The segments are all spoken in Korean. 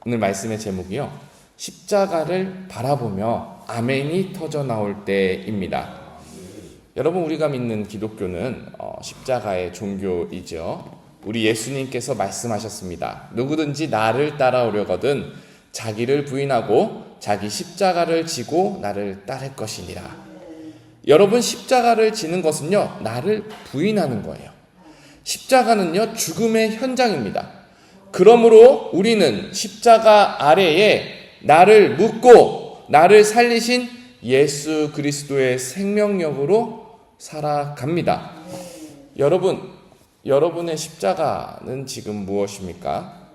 오늘 말씀의 제목이요, 십자가를 바라보며 아멘이 터져 나올 때입니다. 여러분, 우리가 믿는 기독교는 십자가의 종교이죠. 우리 예수님께서 말씀하셨습니다. 누구든지 나를 따라오려거든 자기를 부인하고 자기 십자가를 지고 나를 따를 것이니라. 여러분, 십자가를 지는 것은요, 나를 부인하는 거예요. 십자가는요, 죽음의 현장입니다. 그러므로 우리는 십자가 아래에 나를 묻고 나를 살리신 예수 그리스도의 생명력으로 살아갑니다. 여러분, 여러분의 십자가는 지금 무엇입니까?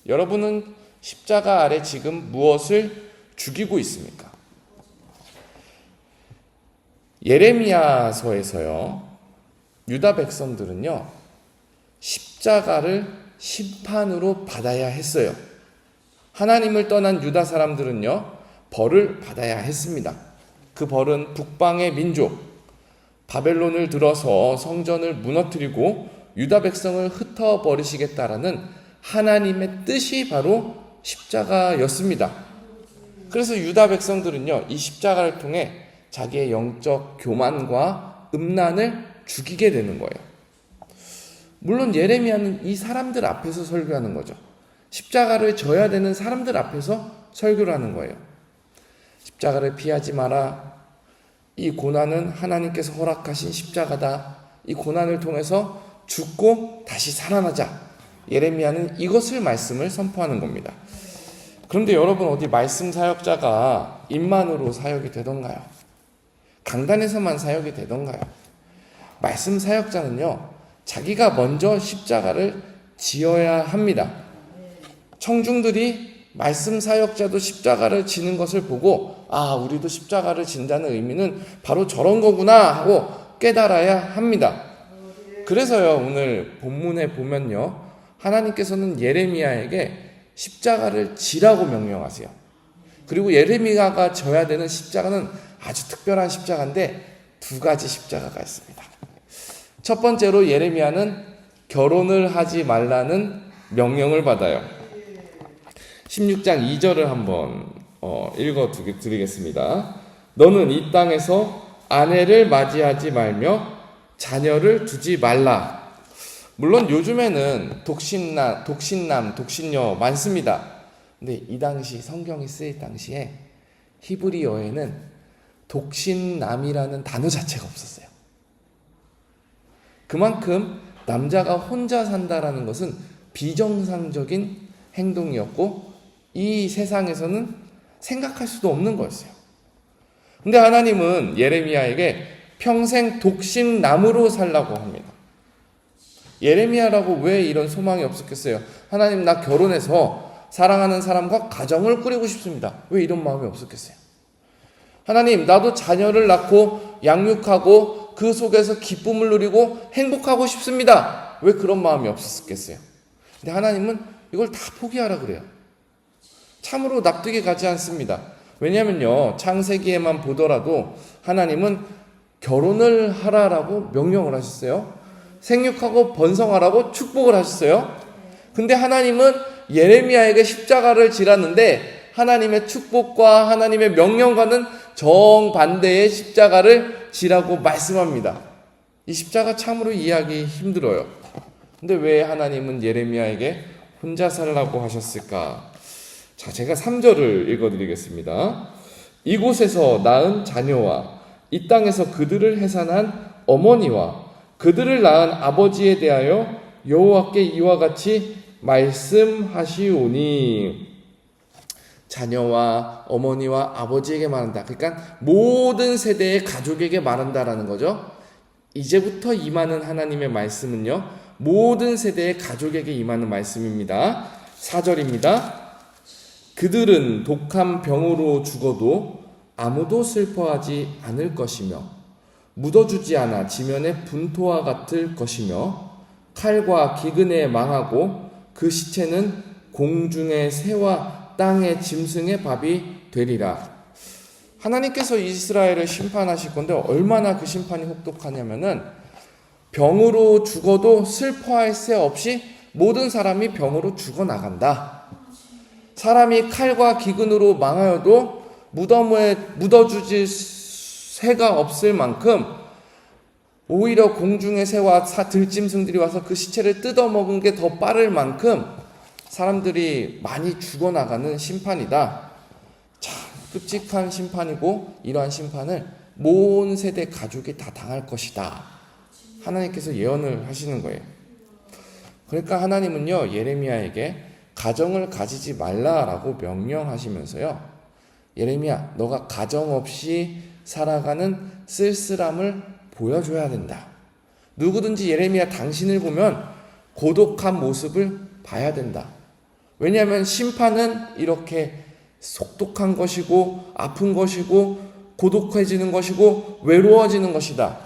여러분은 십자가 아래 지금 무엇을 죽이고 있습니까? 예레미야서에서요, 유다 백성들은요, 십자가를 심판으로 받아야 했어요. 하나님을 떠난 유다 사람들은요, 벌을 받아야 했습니다. 그 벌은 북방의 민족 바벨론을 들어서 성전을 무너뜨리고 유다 백성을 흩어버리시겠다라는 하나님의 뜻이 바로 십자가였습니다. 그래서 유다 백성들은요, 이 십자가를 통해 자기의 영적 교만과 음란을 죽이게 되는 거예요. 물론 예레미야는 이 사람들 앞에서 설교하는 거죠. 십자가를 져야 되는 사람들 앞에서 설교를 하는 거예요. 십자가를 피하지 마라. 이 고난은 하나님께서 허락하신 십자가다. 이 고난을 통해서 죽고 다시 살아나자. 예레미야는 이것을 말씀을 선포하는 겁니다. 그런데 여러분, 어디 말씀 사역자가 입만으로 사역이 되던가요? 강단에서만 사역이 되던가요? 말씀 사역자는요, 자기가 먼저 십자가를 지어야 합니다. 청중들이 말씀 사역자도 십자가를 지는 것을 보고, 아, 우리도 십자가를 진다는 의미는 바로 저런 거구나 하고 깨달아야 합니다. 그래서요, 오늘 본문에 보면요, 하나님께서는 예레미야에게 십자가를 지라고 명령하세요. 그리고 예레미야가 져야 되는 십자가는 아주 특별한 십자가인데 두 가지 십자가가 있습니다. 첫 번째로 예레미야는 결혼을 하지 말라는 명령을 받아요. 16장 2절을 한번 읽어드리겠습니다. 너는 이 땅에서 아내를 맞이하지 말며 자녀를 두지 말라. 물론 요즘에는 독신남, 독신녀 많습니다. 근데 이 당시 성경이 쓰일 당시에 히브리어에는 독신남이라는 단어 자체가 없었어요. 그만큼 남자가 혼자 산다라는 것은 비정상적인 행동이었고 이 세상에서는 생각할 수도 없는 거였어요. 근데 하나님은 예레미야에게 평생 독신남으로 살라고 합니다. 예레미야라고 왜 이런 소망이 없었겠어요? 하나님, 나 결혼해서 사랑하는 사람과 가정을 꾸리고 싶습니다. 왜 이런 마음이 없었겠어요? 하나님, 나도 자녀를 낳고 양육하고 그 속에서 기쁨을 누리고 행복하고 싶습니다. 왜 그런 마음이 없었겠어요? 근데 하나님은 이걸 다 포기하라 그래요. 참으로 납득이 가지 않습니다. 왜냐하면요, 창세기에만 보더라도 하나님은 결혼을 하라라고 명령을 하셨어요. 생육하고 번성하라고 축복을 하셨어요. 근데 하나님은 예레미야에게 십자가를 지랐는데 하나님의 축복과 하나님의 명령과는 정반대의 십자가를 지라고 말씀합니다. 이 십자가 참으로 이해하기 힘들어요. 근데 왜 하나님은 예레미야에게 혼자 살라고 하셨을까? 자, 제가 3절을 읽어드리겠습니다. 이곳에서 낳은 자녀와 이 땅에서 그들을 해산한 어머니와 그들을 낳은 아버지에 대하여 여호와께 이와 같이 말씀하시오니. 자녀와 어머니와 아버지에게 말한다. 그러니까 모든 세대의 가족에게 말한다라는 거죠. 이제부터 임하는 하나님의 말씀은요, 모든 세대의 가족에게 임하는 말씀입니다. 4절입니다. 그들은 독한 병으로 죽어도 아무도 슬퍼하지 않을 것이며 묻어주지 않아 지면의 분토와 같을 것이며 칼과 기근에 망하고 그 시체는 공중의 새와 땅의 짐승의 밥이 되리라. 하나님께서 이스라엘을 심판하실 건데 얼마나 그 심판이 혹독하냐면은 병으로 죽어도 슬퍼할 새 없이 모든 사람이 병으로 죽어나간다. 사람이 칼과 기근으로 망하여도 무덤에 묻어주질 새가 없을 만큼 오히려 공중의 새와 들짐승들이 와서 그 시체를 뜯어먹은 게 더 빠를 만큼 사람들이 많이 죽어나가는 심판이다. 참 끔찍한 심판이고 이러한 심판을 모든 세대 가족이 다 당할 것이다. 하나님께서 예언을 하시는 거예요. 그러니까 하나님은요, 예레미야에게 가정을 가지지 말라라고 명령하시면서요, 예레미야, 너가 가정 없이 살아가는 쓸쓸함을 보여줘야 된다. 누구든지 예레미야 당신을 보면 고독한 모습을 봐야 된다. 왜냐하면 심판은 이렇게 속독한 것이고 아픈 것이고 고독해지는 것이고 외로워지는 것이다.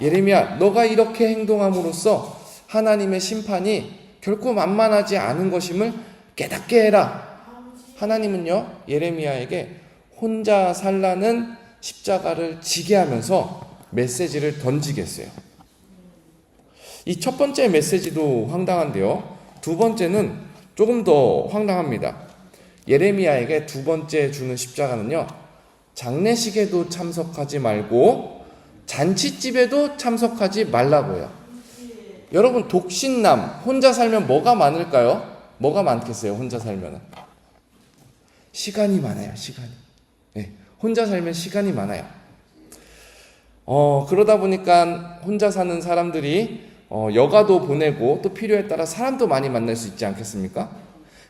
예레미야, 너가 이렇게 행동함으로써 하나님의 심판이 결코 만만하지 않은 것임을 깨닫게 해라. 하나님은요, 예레미야에게 혼자 살라는 십자가를 지게 하면서 메시지를 던지겠어요. 이 첫 번째 메시지도 황당한데요, 두 번째는 조금 더 황당합니다. 예레미야에게 두 번째 주는 십자가는요, 장례식에도 참석하지 말고 잔치집에도 참석하지 말라고요. 여러분, 독신남 혼자 살면 뭐가 많을까요? 뭐가 많겠어요? 혼자 살면은 시간이 많아요. 시간이. 네, 혼자 살면 시간이 많아요. 그러다 보니까 혼자 사는 사람들이 여가도 보내고 또 필요에 따라 사람도 많이 만날 수 있지 않겠습니까?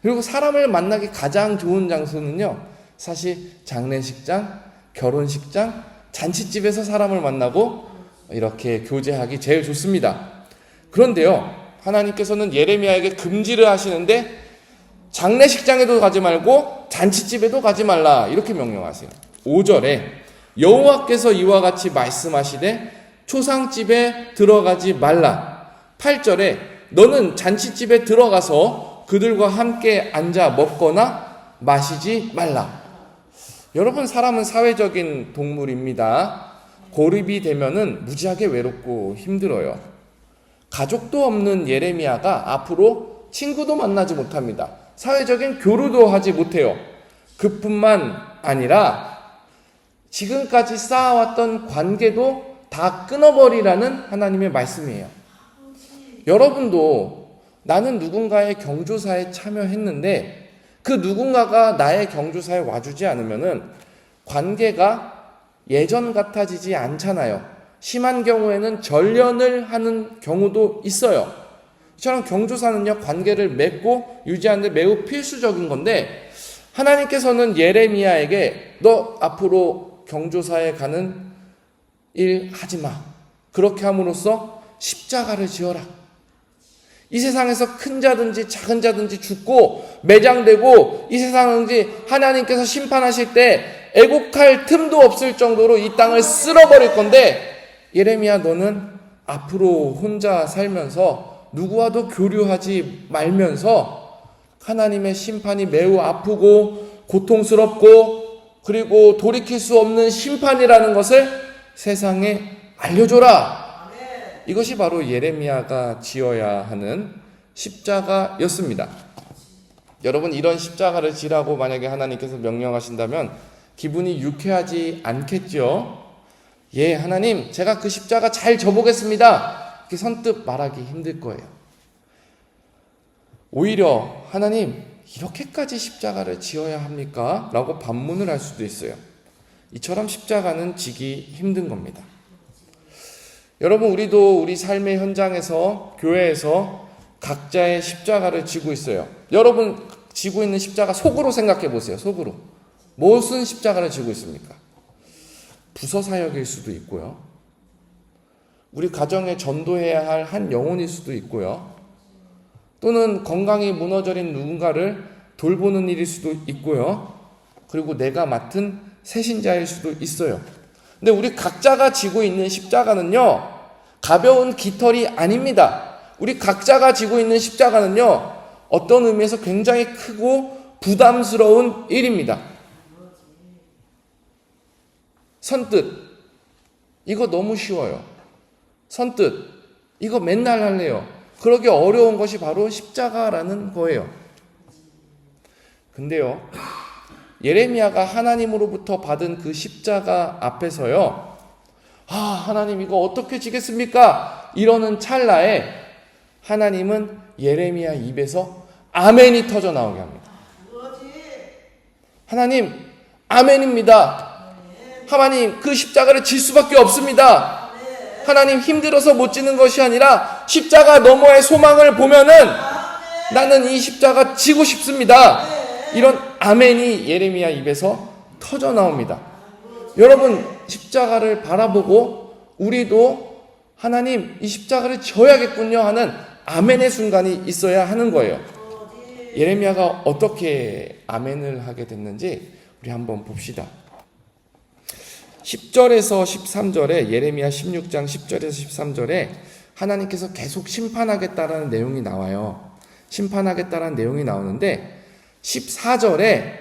그리고 사람을 만나기 가장 좋은 장소는요, 사실 장례식장, 결혼식장, 잔치집에서 사람을 만나고 이렇게 교제하기 제일 좋습니다. 그런데요, 하나님께서는 예레미야에게 금지를 하시는데 장례식장에도 가지 말고 잔치집에도 가지 말라 이렇게 명령하세요. 5절에 여호와께서 이와 같이 말씀하시되 초상집에 들어가지 말라. 8절에 너는 잔치집에 들어가서 그들과 함께 앉아 먹거나 마시지 말라. 여러분, 사람은 사회적인 동물입니다. 고립이 되면은 무지하게 외롭고 힘들어요. 가족도 없는 예레미야가 앞으로 친구도 만나지 못합니다. 사회적인 교류도 하지 못해요. 그뿐만 아니라 지금까지 쌓아왔던 관계도 다 끊어버리라는 하나님의 말씀이에요. 여러분도 나는 누군가의 경조사에 참여했는데 그 누군가가 나의 경조사에 와주지 않으면은 관계가 예전 같아지지 않잖아요. 심한 경우에는 절연을 하는 경우도 있어요. 이처럼 경조사는요, 관계를 맺고 유지하는 데 매우 필수적인 건데, 하나님께서는 예레미야에게 너 앞으로 경조사에 가는 일 하지 마. 그렇게 함으로써 십자가를 지어라. 이 세상에서 큰 자든지 작은 자든지 죽고 매장되고 이 세상은지 하나님께서 심판하실 때 애곡할 틈도 없을 정도로 이 땅을 쓸어버릴 건데, 예레미야, 너는 앞으로 혼자 살면서 누구와도 교류하지 말면서 하나님의 심판이 매우 아프고 고통스럽고 그리고 돌이킬 수 없는 심판이라는 것을 세상에 알려줘라. 이것이 바로 예레미야가 지어야 하는 십자가였습니다. 여러분, 이런 십자가를 지라고 만약에 하나님께서 명령하신다면 기분이 유쾌하지 않겠죠? 예, 하나님, 제가 그 십자가 잘 져보겠습니다. 이렇게 선뜻 말하기 힘들 거예요. 오히려 하나님, 이렇게까지 십자가를 지어야 합니까? 라고 반문을 할 수도 있어요. 이처럼 십자가는 지기 힘든 겁니다. 여러분, 우리도 우리 삶의 현장에서, 교회에서 각자의 십자가를 지고 있어요. 여러분 지고 있는 십자가 속으로 생각해 보세요. 속으로. 무슨 십자가를 지고 있습니까? 부서 사역일 수도 있고요. 우리 가정에 전도해야 할 한 영혼일 수도 있고요. 또는 건강이 무너져린 누군가를 돌보는 일일 수도 있고요. 그리고 내가 맡은 새신자일 수도 있어요. 근데 우리 각자가 지고 있는 십자가는요, 가벼운 깃털이 아닙니다. 우리 각자가 지고 있는 십자가는요, 어떤 의미에서 굉장히 크고 부담스러운 일입니다. 선뜻, 이거 너무 쉬워요. 선뜻, 이거 맨날 할래요. 그러기 어려운 것이 바로 십자가라는 거예요. 근데요, 예레미야가 하나님으로부터 받은 그 십자가 앞에서요, 하나님 이거 어떻게 지겠습니까? 이러는 찰나에 하나님은 예레미야 입에서 아멘이 터져 나오게 합니다. 하나님, 아멘입니다. 하나님, 그 십자가를 질 수밖에 없습니다. 하나님, 힘들어서 못 지는 것이 아니라 십자가 너머의 소망을 보면은 나는 이 십자가 지고 싶습니다. 이런 아멘이 예레미야 입에서 터져 나옵니다. 여러분, 십자가를 바라보고 우리도 하나님, 이 십자가를 져야겠군요 하는 아멘의 순간이 있어야 하는 거예요. 예레미야가 어떻게 아멘을 하게 됐는지 우리 한번 봅시다. 10절에서 13절에, 예레미야 16장 10절에서 13절에 하나님께서 계속 심판하겠다라는 내용이 나와요. 심판하겠다라는 내용이 나오는데 14절에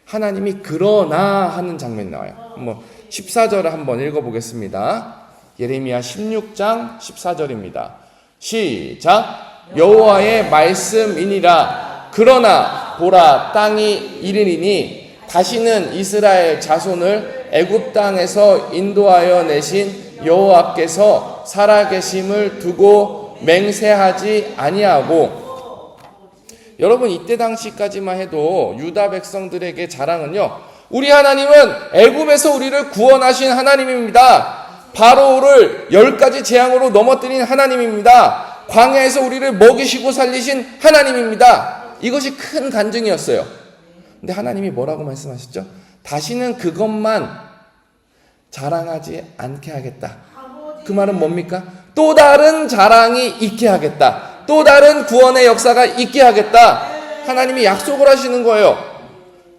하나님이 그러나 하는 장면이 나와요. 14절을 한번 읽어보겠습니다. 예레미야 16장 14절입니다. 시작. 여호와의 말씀이니라. 그러나 보라, 땅이 이르리니 다시는 이스라엘 자손을 애굽 땅에서 인도하여 내신 여호와께서 살아계심을 두고 맹세하지 아니하고. 여러분, 이때 당시까지만 해도 유다 백성들에게 자랑은요, 우리 하나님은 애굽에서 우리를 구원하신 하나님입니다. 바로를 10가지 재앙으로 넘어뜨린 하나님입니다. 광야에서 우리를 먹이시고 살리신 하나님입니다. 이것이 큰 간증이었어요. 근데 하나님이 뭐라고 말씀하셨죠? 다시는 그것만 자랑하지 않게 하겠다. 그 말은 뭡니까? 또 다른 자랑이 있게 하겠다. 또 다른 구원의 역사가 있게 하겠다. 하나님이 약속을 하시는 거예요.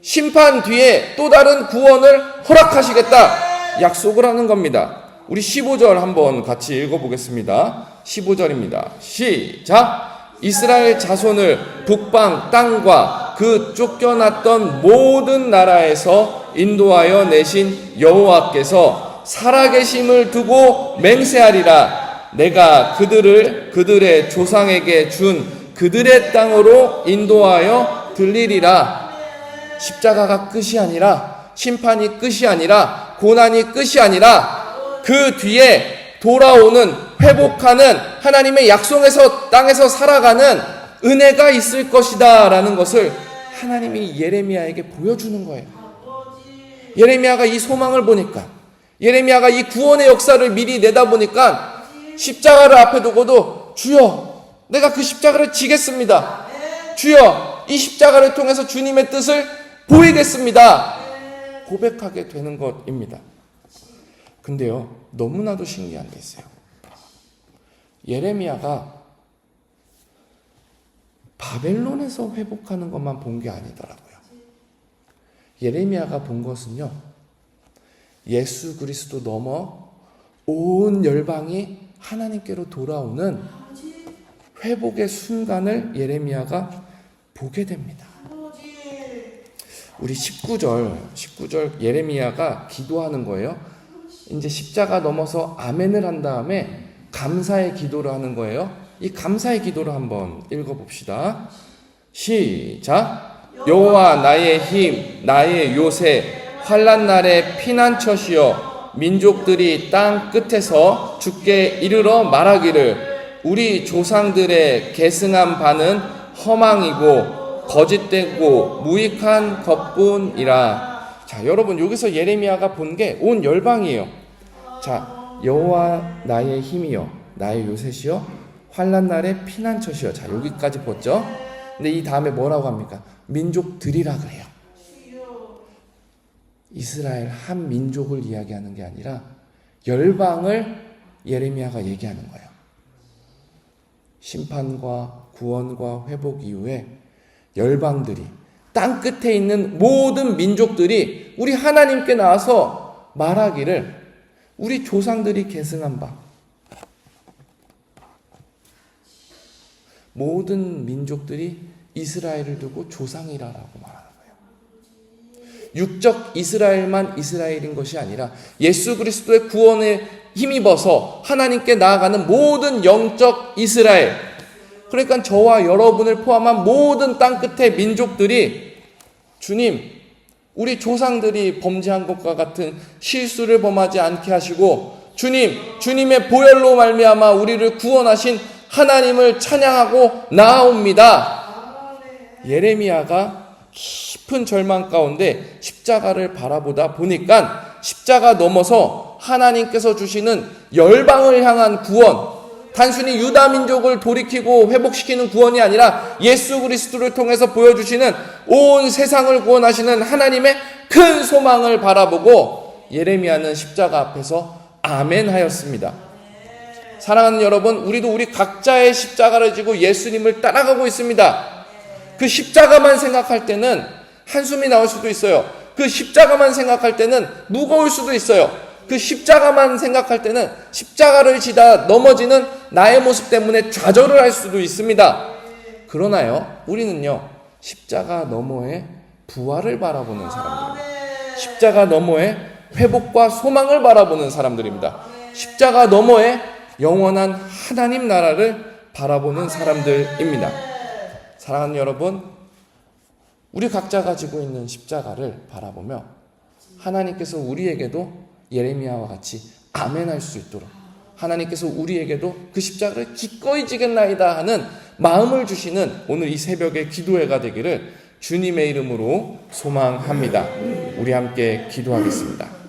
심판 뒤에 또 다른 구원을 허락하시겠다. 약속을 하는 겁니다. 우리 15절 한번 같이 읽어보겠습니다. 15절입니다. 시작. 이스라엘 자손을 북방 땅과 그 쫓겨났던 모든 나라에서 인도하여 내신 여호와께서 살아계심을 두고 맹세하리라. 내가 그들을 그들의 조상에게 준 그들의 땅으로 인도하여 들리리라. 십자가가 끝이 아니라, 심판이 끝이 아니라, 고난이 끝이 아니라 그 뒤에 돌아오는, 회복하는 하나님의 약속에서 땅에서 살아가는 은혜가 있을 것이다 라는 것을 하나님이 예레미야에게 보여주는 거예요. 예레미야가 이 소망을 보니까, 예레미야가 이 구원의 역사를 미리 내다보니까 십자가를 앞에 두고도 주여, 내가 그 십자가를 지겠습니다. 주여, 이 십자가를 통해서 주님의 뜻을 보이겠습니다. 고백하게 되는 것입니다. 근데요, 너무나도 신기한 게 있어요. 예레미야가 바벨론에서 회복하는 것만 본 게 아니더라고요. 예레미야가 본 것은요, 예수 그리스도 넘어 온 열방이 하나님께로 돌아오는 회복의 순간을 예레미야가 보게 됩니다. 우리 19절 예레미야가 기도하는 거예요. 이제 십자가 넘어서 아멘을 한 다음에 감사의 기도를 하는 거예요. 이 감사의 기도를 한번 읽어봅시다. 시작. 여호와 나의 힘, 나의 요새, 환난 날의 피난처시여, 민족들이 땅 끝에서 주께 이르러 말하기를 우리 조상들의 계승한 바는 허망이고 거짓되고 무익한 것뿐이라. 자, 여러분, 여기서 예레미야가 본 게 온 열방이에요. 자, 여호와 나의 힘이여, 나의 요새시여, 환난 날의 피난처시여. 자, 여기까지 봤죠? 근데 이 다음에 뭐라고 합니까? 민족들이라 그래요. 이스라엘 한 민족을 이야기하는 게 아니라 열방을 예레미야가 얘기하는 거예요. 심판과 구원과 회복 이후에 열방들이, 땅 끝에 있는 모든 민족들이 우리 하나님께 나와서 말하기를 우리 조상들이 계승한 바, 모든 민족들이 이스라엘을 두고 조상이라라고 말하는 거예요. 육적 이스라엘만 이스라엘인 것이 아니라 예수 그리스도의 구원에 힘입어서 하나님께 나아가는 모든 영적 이스라엘, 그러니까 저와 여러분을 포함한 모든 땅끝의 민족들이 주님, 우리 조상들이 범죄한 것과 같은 실수를 범하지 않게 하시고 주님, 주님의 보혈로 말미암아 우리를 구원하신 하나님을 찬양하고 나아옵니다. 예레미야가 깊은 절망 가운데 십자가를 바라보다 보니까 십자가 넘어서 하나님께서 주시는 열방을 향한 구원, 단순히 유다 민족을 돌이키고 회복시키는 구원이 아니라 예수 그리스도를 통해서 보여주시는 온 세상을 구원하시는 하나님의 큰 소망을 바라보고 예레미야는 십자가 앞에서 아멘 하였습니다. 사랑하는 여러분, 우리도 우리 각자의 십자가를 지고 예수님을 따라가고 있습니다. 그 십자가만 생각할 때는 한숨이 나올 수도 있어요. 그 십자가만 생각할 때는 무거울 수도 있어요. 그 십자가만 생각할 때는 십자가를 지다 넘어지는 나의 모습 때문에 좌절을 할 수도 있습니다. 그러나요, 우리는요, 십자가 너머의 부활을 바라보는 사람들입니다. 십자가 너머의 회복과 소망을 바라보는 사람들입니다. 십자가 너머의 영원한 하나님 나라를 바라보는 사람들입니다. 사랑하는 여러분, 우리 각자 가지고 있는 십자가를 바라보며 하나님께서 우리에게도 예레미야와 같이 아멘할 수 있도록 하나님께서 우리에게도 그 십자가를 기꺼이 지겠나이다 하는 마음을 주시는 오늘 이 새벽의 기도회가 되기를 주님의 이름으로 소망합니다. 우리 함께 기도하겠습니다.